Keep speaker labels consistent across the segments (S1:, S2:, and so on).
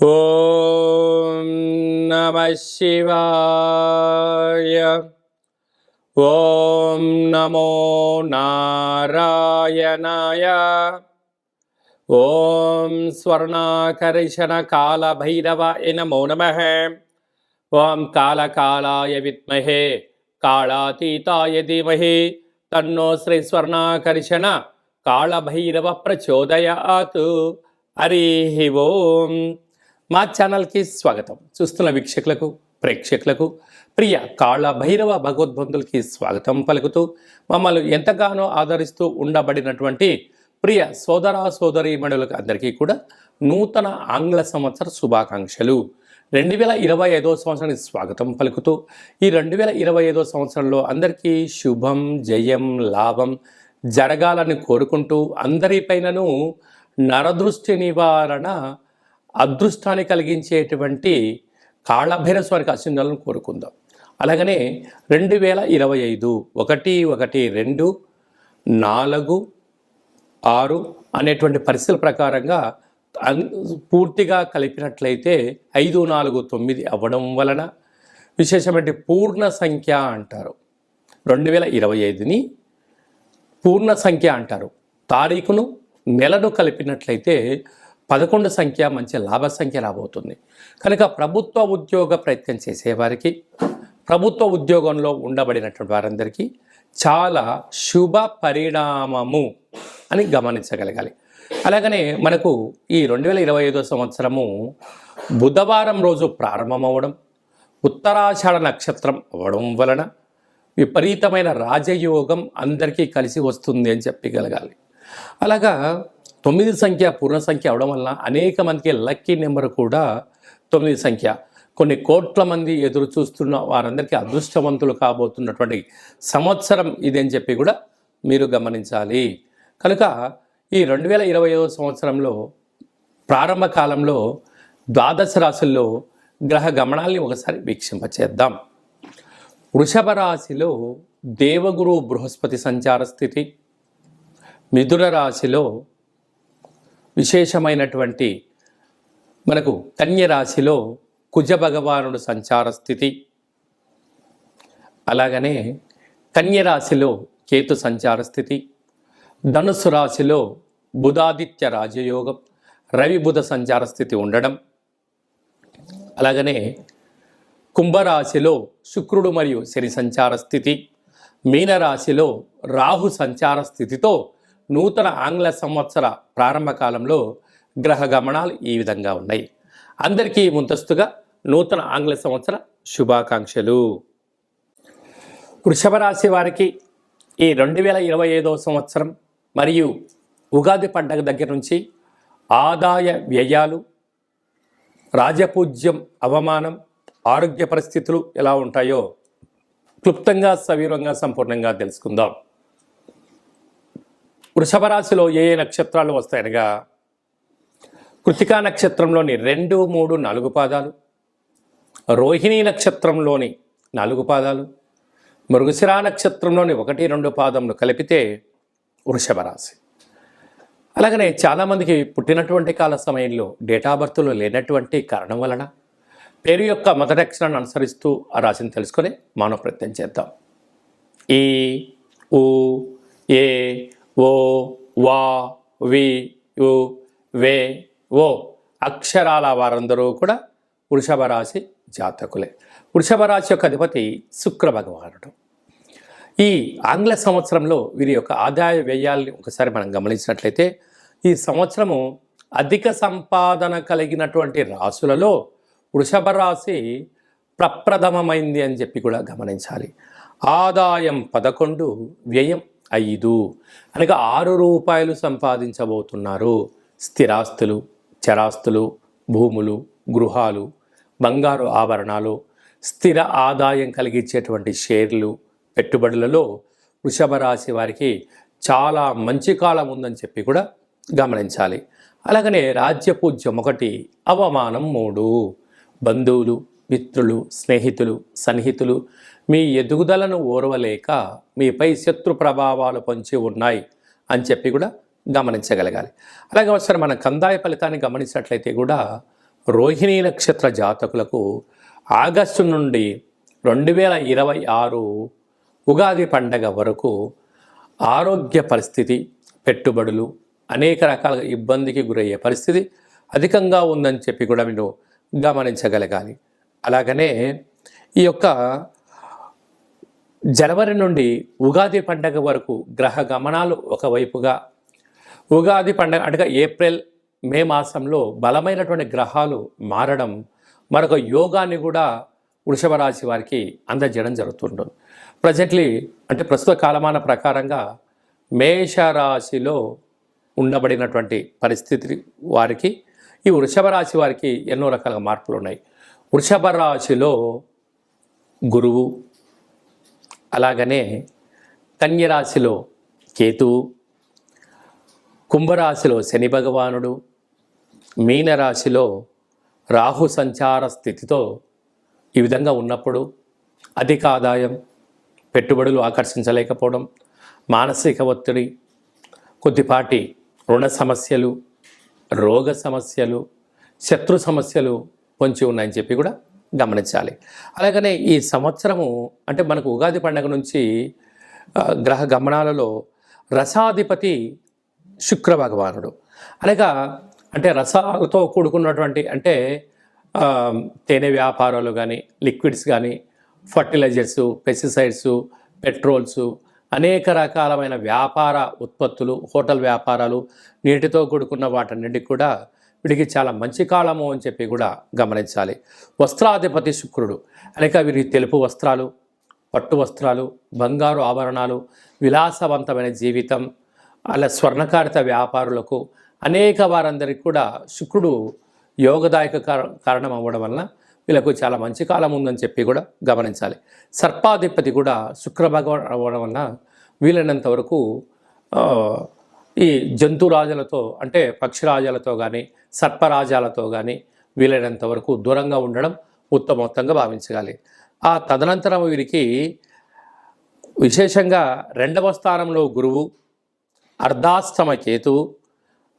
S1: ఓం నమః శివాయ. ఓం నమో నారాయణాయ. ఓం స్వర్ణాకర్షణ కాల భైరవాయ నమో నమః. ఓం కాళకాలాయ విద్మహే కాళాతీతాయ ధీమహి తన్నో శ్రీ స్వర్ణాకర్షణ కాళభైరవ ప్రచోదయాత్. హరి ఓం. మా ఛానల్కి స్వాగతం. చూస్తున్న వీక్షకులకు ప్రేక్షకులకు ప్రియ కాళభైరవ భగవద్బంధులకి స్వాగతం పలుకుతూ మమ్మల్ని ఎంతగానో ఆదరిస్తూ ఉండబడినటువంటి ప్రియ సోదర సోదరీమణులకు అందరికీ కూడా నూతన ఆంగ్ల సంవత్సర శుభాకాంక్షలు. 2025వ సంవత్సరానికి స్వాగతం పలుకుతూ ఈ 2025వ సంవత్సరంలో అందరికీ శుభం జయం లాభం జరగాలని కోరుకుంటూ అందరిపైనను నరదృష్టి నివారణ అదృష్టాన్ని కలిగించేటువంటి కాళభైరవ స్వామికి ఆశీర్వాదాలను కోరుకుందాం. అలాగనే 2025 1-1-2-4-6 అనేటువంటి పరిస్థితుల ప్రకారంగా పూర్తిగా కలిపినట్లయితే 5-4-9 అవ్వడం వలన విశేషమైన పూర్ణ సంఖ్య అంటారు. 2025ని పూర్ణ సంఖ్య అంటారు. తారీఖును నెలను కలిపినట్లయితే 11 సంఖ్య మంచి లాభ సంఖ్య రాబోతుంది. కనుక ప్రభుత్వ ఉద్యోగ ప్రయత్నం చేసేవారికి, ప్రభుత్వ ఉద్యోగంలో ఉండబడినటువంటి వారందరికీ చాలా శుభ పరిణామము అని గమనించగలగాలి. అలాగనే మనకు ఈ 2025వ సంవత్సరము బుధవారం రోజు ప్రారంభమవడం, ఉత్తరాషాఢ నక్షత్రం అవ్వడం వలన విపరీతమైన రాజయోగం అందరికీ కలిసి వస్తుంది అని చెప్పగలగాలి. అలాగా 9 సంఖ్య పూర్ణ సంఖ్య అవడం వలన అనేక మందికి లక్కీ నెంబర్ కూడా 9 సంఖ్య. కొన్ని కోట్ల మంది ఎదురు చూస్తున్న వారందరికీ అదృష్టవంతులు కాబోతున్నటువంటి సంవత్సరం ఇది అని చెప్పి కూడా మీరు గమనించాలి. కనుక ఈ 2025వ సంవత్సరంలో ప్రారంభ కాలంలో ద్వాదశ రాశుల్లో గ్రహ గమనాల్ని ఒకసారి వీక్షింపచేద్దాం. వృషభ రాశిలో దేవగురు బృహస్పతి సంచార స్థితి, మిథున రాశిలో విశేషమైనటువంటి మనకు కన్య రాశిలో కుజ భగవానుడు సంచార స్థితి, అలాగనే కన్య రాశిలో కేతు సంచార స్థితి, ధనుస్సు రాశిలో బుధాదిత్య రాజయోగం రవి బుధ సంచార స్థితి ఉండడం, అలాగనే కుంభరాశిలో శుక్రుడు మరియు శని సంచార స్థితి, మీనరాశిలో రాహు సంచార స్థితితో నూతన ఆంగ్ల సంవత్సర ప్రారంభ కాలంలో గ్రహ గమనాలు ఈ విధంగా ఉన్నాయి. అందరికీ ముందస్తుగా నూతన ఆంగ్ల సంవత్సర శుభాకాంక్షలు. వృషభ రాశి వారికి ఈ 2025వ సంవత్సరం మరియు ఉగాది పండగ దగ్గర నుంచి ఆదాయ వ్యయాలు, రాజపూజ్యం, అవమానం, ఆరోగ్య పరిస్థితులు ఎలా ఉంటాయో క్లుప్తంగా సవివరంగా సంపూర్ణంగా తెలుసుకుందాం. వృషభ రాశిలో ఏ నక్షత్రాలు వస్తాయనగా కృతికా నక్షత్రంలోని 2, 3, 4 పాదాలు, రోహిణీ నక్షత్రంలోని 4 పాదాలు, మృగశిర నక్షత్రంలోని 1, 2 పాదములు కలిపితే వృషభ రాశి. అలాగనే చాలామందికి పుట్టినటువంటి కాల సమయంలో డేటా బర్త్లో లేనటువంటి కారణం వలన పేరు యొక్క మొదటి అక్షరాన్ని అనుసరిస్తూ ఆ రాశిని తెలుసుకొని మానవ ప్రయత్నం చేద్దాం. ఈ ఉ ఏ ఓ వా వి యు వే ఓ అక్షరాల వారందరూ కూడా వృషభ రాశి జాతకులే. వృషభ రాశి యొక్క అధిపతి శుక్ర భగవానుడు. ఈ ఆంగ్ల సంవత్సరంలో వీరి యొక్క ఆదాయ వ్యయాల్ని ఒకసారి మనం గమనించినట్లయితే ఈ సంవత్సరము అధిక సంపాదన కలిగినటువంటి రాశులలో వృషభ రాశి ప్రప్రథమమైంది అని చెప్పి కూడా గమనించాలి. ఆదాయం 11, వ్యయం 5 అనగా 6 రూపాయలు సంపాదించబోతున్నారు. స్థిరాస్తులు, చరాస్తులు, భూములు, గృహాలు, బంగారు ఆభరణాలు, స్థిర ఆదాయం కలిగించేటువంటి షేర్లు, పెట్టుబడులలో వృషభ రాశి వారికి చాలా మంచి కాలం ఉందని చెప్పి కూడా గమనించాలి. అలాగనే రాజ్యపూజ్యం 1, అవమానం 3. బంధువులు, మిత్రులు, స్నేహితులు, సన్నిహితులు మీ ఎదుగుదలను ఓర్వలేక మీపై శత్రు ప్రభావాలు పొంచి ఉన్నాయి అని చెప్పి కూడా గమనించగలగాలి. అలాగే ఒకసారి మన కందాయ ఫలితాన్ని గమనించినట్లయితే కూడా రోహిణీ నక్షత్ర జాతకులకు ఆగస్టు నుండి 2026 ఉగాది పండగ వరకు ఆరోగ్య పరిస్థితి, పెట్టుబడులు అనేక రకాల ఇబ్బందికి గురయ్యే పరిస్థితి అధికంగా ఉందని చెప్పి కూడా మీరు గమనించగలగాలి. అలాగనే ఈ యొక్క జనవరి నుండి ఉగాది పండగ వరకు గ్రహ గమనాలు ఒకవైపుగా, ఉగాది పండగ అంటే ఏప్రిల్ మే మాసంలో బలమైనటువంటి గ్రహాలు మారడం మరొక యోగాన్ని కూడా వృషభ రాశి వారికి అందజేయడం జరుగుతుంటుంది. ప్రజెంట్లీ అంటే ప్రస్తుత కాలమాన ప్రకారంగా మేషరాశిలో ఉండబడినటువంటి పరిస్థితి వారికి, ఈ వృషభ రాశి వారికి ఎన్నో రకాల మార్పులు ఉన్నాయి. వృషభ రాశిలో గురువు, అలాగనే కన్యరాశిలో కేతువు, కుంభరాశిలో శని భగవానుడు, మీనరాశిలో రాహు సంచార స్థితితో ఈ విధంగా ఉన్నప్పుడు అధిక ఆదాయం, పెట్టుబడులు ఆకర్షించలేకపోవడం, మానసిక ఒత్తిడి, కొద్దిపాటి రుణ సమస్యలు, రోగ సమస్యలు, శత్రు సమస్యలు పొంచి ఉన్నాయని చెప్పి కూడా గమనించాలి. అలాగనే ఈ సంవత్సరము అంటే మనకు ఉగాది పండుగ నుంచి గ్రహ గమనాలలో రసాధిపతి శుక్ర భగవానుడు, అనగా అంటే రసాలతో కూడుకున్నటువంటి అంటే తేనె వ్యాపారాలు కానీ, లిక్విడ్స్ కానీ, ఫర్టిలైజర్సు, పెస్టిసైడ్సు, పెట్రోల్సు, అనేక రకాలమైన వ్యాపార ఉత్పత్తులు, హోటల్ వ్యాపారాలు, నీటితో కూడుకున్న వాటన్నిటికి కూడా వీడికి చాలా మంచి కాలము అని చెప్పి కూడా గమనించాలి. వస్త్రాధిపతి శుక్రుడు, అనగా వీరికి తెలుపు వస్త్రాలు, పట్టు వస్త్రాలు, బంగారు ఆభరణాలు, విలాసవంతమైన జీవితం, అలా స్వర్ణకారిత వ్యాపారులకు అనేక వారందరికీ కూడా శుక్రుడు యోగదాయక కారణం అవ్వడం వలన వీళ్ళకు చాలా మంచి కాలం ఉందని చెప్పి కూడా గమనించాలి. సర్పాధిపతి కూడా శుక్ర భగవాన్ అవ్వడం వలన వీలైనంత వరకు ఈ జంతురాజులతో అంటే పక్షిరాజాలతో కానీ, సర్పరాజాలతో కానీ వీలైనంత వరకు దూరంగా ఉండడం ఉత్తమోత్తంగా భావించగాలి. ఆ తదనంతరం వీరికి విశేషంగా 2వ స్థానంలో గురువు, అర్ధాష్టమ కేతువు,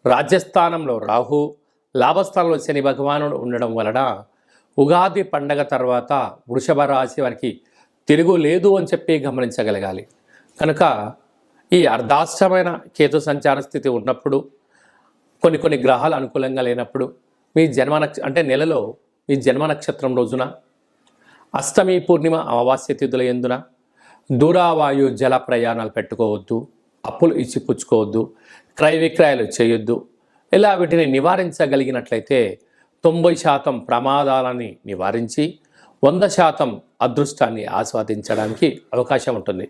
S1: రాజ్యస్థానంలో రాహు, లాభస్థానంలో శని భగవానుడు ఉండడం వలన ఉగాది పండగ తర్వాత వృషభ రాశి వారికి తిరుగు లేదు అని చెప్పి గమనించగలగాలి. కనుక ఈ అర్ధాష్టమైన కేతు సంచార స్థితి ఉన్నప్పుడు, కొన్ని గ్రహాలు అనుకూలంగా లేనప్పుడు, మీ జన్మ అంటే నెలలో మీ జన్మ నక్షత్రం రోజున అష్టమి, పూర్ణిమ, అమావాస్య తిథుల యందున దూరావాయు జల ప్రయాణాలు పెట్టుకోవద్దు, అప్పులు ఇచ్చి పుచ్చుకోవద్దు, క్రయ విక్రయాలు చేయొద్దు. ఇలా వీటిని నివారించగలిగినట్లయితే 90% ప్రమాదాలని నివారించి 100% అదృష్టాన్ని ఆస్వాదించడానికి అవకాశం ఉంటుంది.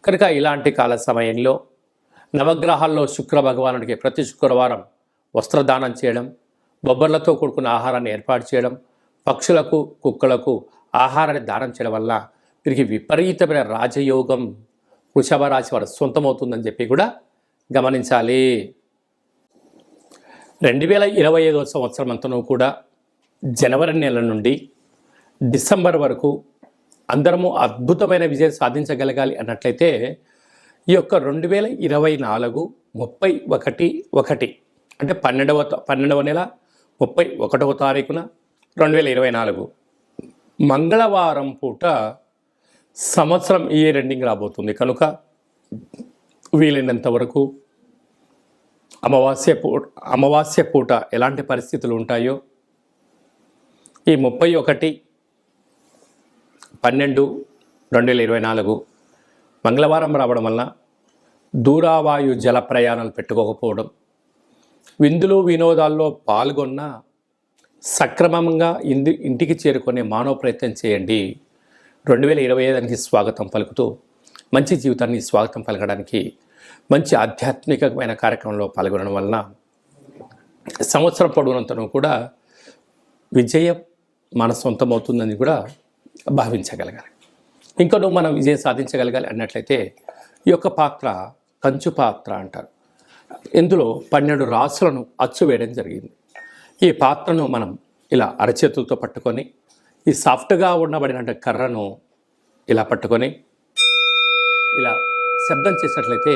S1: కనుక ఇలాంటి కాల సమయంలో నవగ్రహాల్లో శుక్ర భగవానుడికి ప్రతి శుక్రవారం వస్త్రదానం చేయడం, బొబ్బర్లతో కూడుకున్న ఆహారాన్ని ఏర్పాటు చేయడం, పక్షులకు, కుక్కలకు ఆహారాన్ని దానం చేయడం వల్ల వీరికి విపరీతమైన రాజయోగం వృషభ రాశి వారు సొంతమవుతుందని చెప్పి కూడా గమనించాలి. 2025వ సంవత్సరం అంతనూ కూడా జనవరి నెల నుండి డిసెంబర్ వరకు అందరము అద్భుతమైన విజయం సాధించగలగాలి అన్నట్లయితే ఈ యొక్క 2024 31/1 అంటే 12వ నెల 31వ తారీఖున 2024 మంగళవారం పూట సంవత్సరం ఇయర్ ఎండింగ్ రాబోతుంది. కనుక వీలైనంత వరకు అమావాస్య పూట ఎలాంటి పరిస్థితులు ఉంటాయో ఈ 31/12/2024 మంగళవారం రావడం వల్ల దూరావాయు జల ప్రయాణాలు పెట్టుకోకపోవడం, విందులు వినోదాల్లో పాల్గొన్న సక్రమంగా ఇంటికి చేరుకునే మానవ ప్రయత్నం చేయండి. 2025కి స్వాగతం పలుకుతూ మంచి జీవితాన్ని స్వాగతం పలకడానికి మంచి ఆధ్యాత్మికమైన కార్యక్రమంలో పాల్గొనడం వలన సంవత్సరం పొడవునంతను కూడా విజయం మన సొంతమవుతుందని కూడా భావించగలగాలి. ఇంకనూ మనం విజయం సాధించగలగాలి అన్నట్లయితే ఈ యొక్క పాత్ర కంచు పాత్ర అంటారు. ఇందులో 12 రాసులను అచ్చు వేయడం జరిగింది. ఈ పాత్రను మనం ఇలా అరచేతులతో పట్టుకొని ఈ సాఫ్ట్గా ఉండబడిన కర్రను ఇలా పట్టుకొని ఇలా శబ్దం చేసినట్లయితే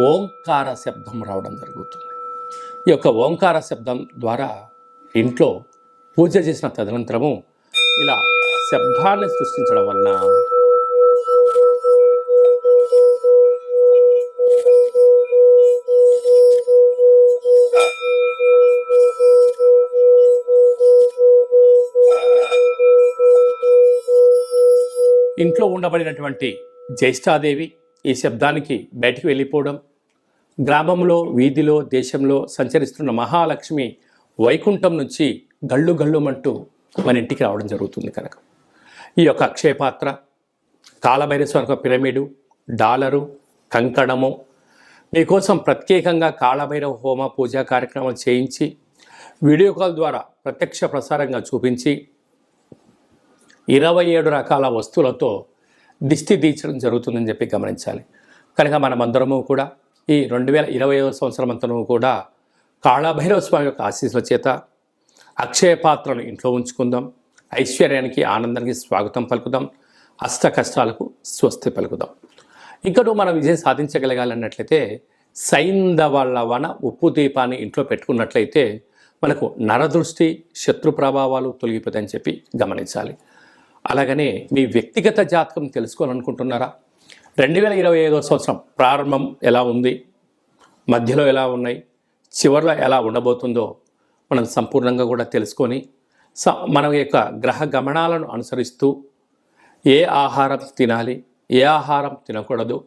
S1: ఓంకార శబ్దం రావడం జరుగుతుంది. ఈ యొక్క ఓంకార శబ్దం ద్వారా ఇంట్లో పూజ చేసిన తదనంతరము ఇలా శబ్దాన్ని సృష్టించడం వలన ఇంట్లో ఉండబడినటువంటి జ్యేష్ఠాదేవి ఈ శబ్దానికి బయటికి వెళ్ళిపోవడం, గ్రామంలో, వీధిలో, దేశంలో సంచరిస్తున్న మహాలక్ష్మి వైకుంఠం నుంచి గళ్ళు గళ్ళుమంటూ మన ఇంటికి రావడం జరుగుతుంది. కనుక ఈ యొక్క అక్షయపాత్ర, కాళభైరవ పిరమిడు, డాలరు, కంకణము మీకోసం ప్రత్యేకంగా కాళభైరవ హోమ పూజా కార్యక్రమాలు చేయించి వీడియో కాల్ ద్వారా ప్రత్యక్ష ప్రసారంగా చూపించి 27 రకాల వస్తువులతో దిష్టి తీర్చడం జరుగుతుందని చెప్పి గమనించాలి. కనుక మనమందరము కూడా ఈ 2025 సంవత్సరం అంతను కూడా కాళభైరవ స్వామి యొక్క ఆశీస్సుల చేత అక్షయ పాత్రను ఇంట్లో ఉంచుకుందాం. ఐశ్వర్యానికి, ఆనందానికి స్వాగతం పలుకుదాం. అష్ట కష్టాలకు స్వస్తి పలుకుదాం. ఇంకనూ మనం విజయం సాధించగలగాలన్నట్లయితే సైంధవ వన ఉప్పు దీపాన్ని ఇంట్లో పెట్టుకున్నట్లయితే మనకు నరదృష్టి, శత్రు ప్రభావాలు తొలగిపోతాయని చెప్పి గమనించాలి. అలాగనే మీ వ్యక్తిగత జాతకం తెలుసుకోవాలనుకుంటున్నారా? 2025 సంవత్సరం ప్రారంభం ఎలా ఉంది, మధ్యలో ఎలా ఉన్నాయి, చివరిలో ఎలా ఉండబోతుందో మనం సంపూర్ణంగా కూడా తెలుసుకొని మన యొక్క గ్రహ గమనాలను అనుసరిస్తూ ఏ ఆహారం తినాలి, ఏ ఆహారం తినకూడదు,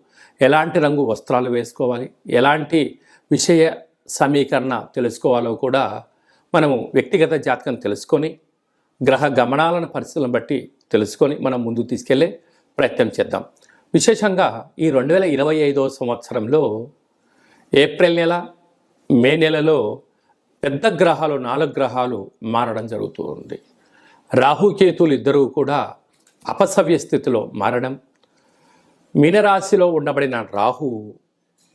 S1: ఎలాంటి రంగు వస్త్రాలు వేసుకోవాలి, ఎలాంటి విషయ సమీకరణ తెలుసుకోవాలో కూడా మనము వ్యక్తిగత జాతకం తెలుసుకొని గ్రహ గమనాలను పరిస్థితులను బట్టి తెలుసుకొని మనం ముందుకు తీసుకెళ్లే ప్రయత్నం చేద్దాం. విశేషంగా ఈ 2025 సంవత్సరంలో ఏప్రిల్ నెల, మే నెలలో పెద్ద గ్రహాలు 4 గ్రహాలు మారడం జరుగుతుంది. రాహుకేతులు ఇద్దరూ కూడా అపసవ్య స్థితిలో మారడం, మీనరాశిలో ఉండబడిన రాహు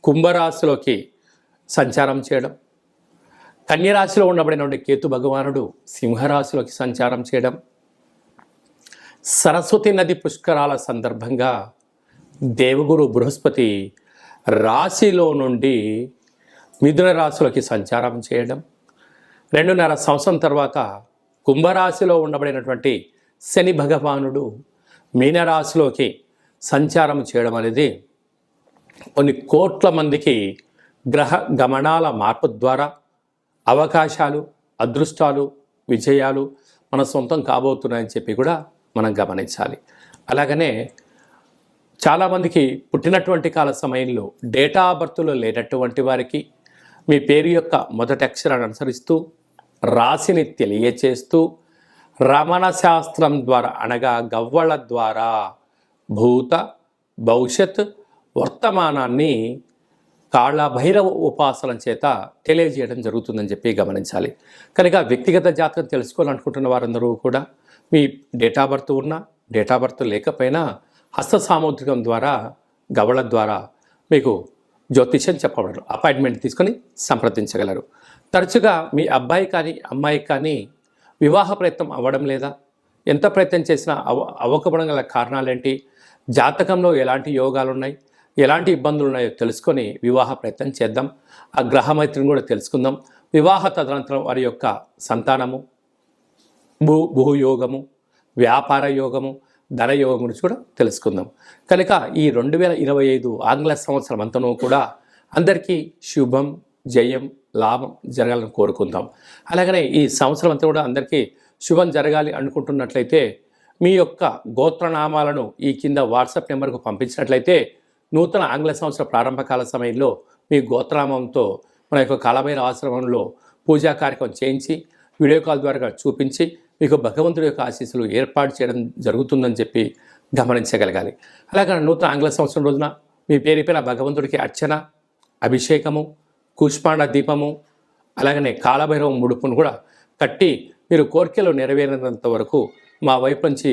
S1: కుంభరాశిలోకి సంచారం చేయడం, కన్యరాశిలో ఉండబడిన కేతు భగవానుడు సింహరాశిలోకి సంచారం చేయడం, సరస్వతి నది పుష్కరాల సందర్భంగా దేవగురు బృహస్పతి రాశిలో నుండి మిథున రాశిలోకి సంచారం చేయడం, 2.5 సంవత్సరం తర్వాత కుంభరాశిలో ఉండబడినటువంటి శని భగవానుడు మీనరాశిలోకి సంచారం చేయడం అనేది కొన్ని కోట్ల మందికి గ్రహ గమనాల మార్పు ద్వారా అవకాశాలు, అదృష్టాలు, విజయాలు మన సొంతం కాబోతున్నాయని చెప్పి కూడా మనం గమనించాలి. అలాగనే చాలామందికి పుట్టినటువంటి కాల సమయంలో డేటా ఆఫ్ బర్త్లో లేనటువంటి వారికి మీ పేరు యొక్క మొదటి అక్షరాన్ని అనుసరిస్తూ రాశిని తెలియచేస్తూ రమణ శాస్త్రం ద్వారా అనగా గవ్వళ ద్వారా భూత, భవిష్యత్, వర్తమానాన్ని కాళభైరవ ఉపాసన చేత తెలియజేయడం జరుగుతుందని చెప్పి గమనించాలి. కనుక వ్యక్తిగత జాతకం తెలుసుకోవాలనుకుంటున్న వారందరూ కూడా మీ డేటా బర్త్ ఉన్నా, డేటా బర్త్ లేకపోయినా హస్త సాముద్రికం ద్వారా, గవళ ద్వారా మీకు జ్యోతిష్యం చెప్పబడరు. అపాయింట్మెంట్ తీసుకొని సంప్రదించగలరు. తరచుగా మీ అబ్బాయి కానీ అమ్మాయి కానీ వివాహ ప్రయత్నం అవ్వడం లేదా, ఎంత ప్రయత్నం చేసినా అవ్వకపోవడం గల కారణాలేంటి, జాతకంలో ఎలాంటి యోగాలు ఉన్నాయి, ఎలాంటి ఇబ్బందులు ఉన్నాయో తెలుసుకొని వివాహ ప్రయత్నం చేద్దాం. ఆ గ్రహమైత్రిని కూడా తెలుసుకుందాం. వివాహ తదనంతరం వారి యొక్క సంతానము, భూయోగము, వ్యాపార యోగము, ధనయోగం గురించి కూడా తెలుసుకుందాం. కనుక ఈ 2025 ఆంగ్ల సంవత్సరం అంతనూ కూడా అందరికీ శుభం, జయం, లాభం జరగాలని కోరుకుందాం. అలాగనే ఈ సంవత్సరం అంతా కూడా అందరికీ శుభం జరగాలి అనుకుంటున్నట్లయితే మీ యొక్క గోత్రనామాలను ఈ కింద వాట్సాప్ నెంబర్కు పంపించినట్లయితే నూతన ఆంగ్ల సంవత్సర ప్రారంభకాల సమయంలో మీ గోత్రనామంతో మన యొక్క కాళభైరవ ఆశ్రమంలో పూజా కార్యక్రమం చేయించి వీడియో కాల్ ద్వారా చూపించి మీకు భగవంతుడి యొక్క ఆశీస్సులు ఏర్పాటు చేయడం జరుగుతుందని చెప్పి గమనించగలగాలి. అలాగే నూతన ఆంగ్ల సంవత్సరం రోజున మీ పేరుపైన భగవంతుడికి అర్చన, అభిషేకము, కూష్మాండ దీపము, అలాగనే కాళభైరవ ముడుపును కూడా కట్టి మీరు కోరికలు నెరవేరినంత వరకు మా వైపు నుంచి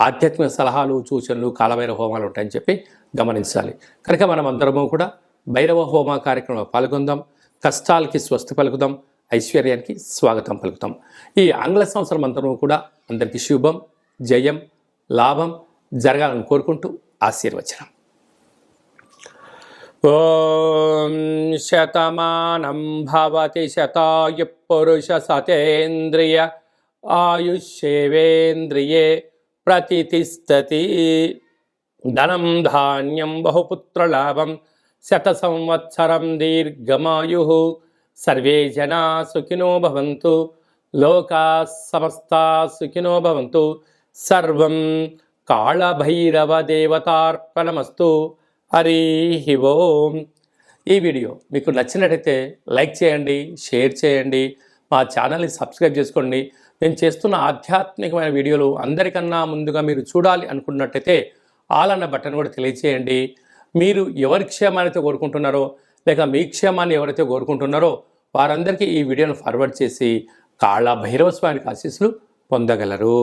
S1: ఆధ్యాత్మిక సలహాలు, సూచనలు, కాళభైరవ హోమాలు ఉంటాయని చెప్పి గమనించాలి. కనుక మనం అందరము కూడా భైరవ హోమ కార్యక్రమంలో పాల్గొందాం. కష్టాలకి స్వస్తి పలుకుదాం, ఐశ్వర్యానికి స్వాగతం పలుకుతాం. ఈ ఆంగ్ల సంవత్సరం అంతరూ కూడా అందరికీ శుభం, జయం, లాభం జరగాలని కోరుకుంటూ ఆశీర్వచనం. ఓం శతమానం భవతి శతాయు పురుష సతేంద్రియ ఆయుష్యేవేంద్రియే ప్రతితిష్టతి. ధనం ధాన్యం బహుపుత్రలాభం శత సంవత్సరం దీర్ఘమాయు. సర్వే జనా సుఖినో భవంతు. లోకా సమస్తా సుఖినో భవంతు. సర్వం కాళభైరవ దేవతార్పణమస్తు. హరి ఓం. ఈ వీడియో మీకు నచ్చినట్టయితే లైక్ చేయండి, షేర్ చేయండి, మా ఛానల్ని సబ్స్క్రైబ్ చేసుకోండి. నేను చేస్తున్న ఆధ్యాత్మికమైన వీడియోలు అందరికన్నా ముందుగా మీరు చూడాలి అనుకున్నట్టయితే ఆల్ అన్న బటన్ కూడా తెలియచేయండి. మీరు ఎవరి క్షేమాన్ని కోరుకుంటున్నారో లేక మీ క్షేమాన్ని ఎవరైతే కోరుకుంటున్నారో వారందరికీ ఈ వీడియోను ఫార్వర్డ్ చేసి కాళభైరవ స్వామికి ఆశీస్సులు పొందగలరు.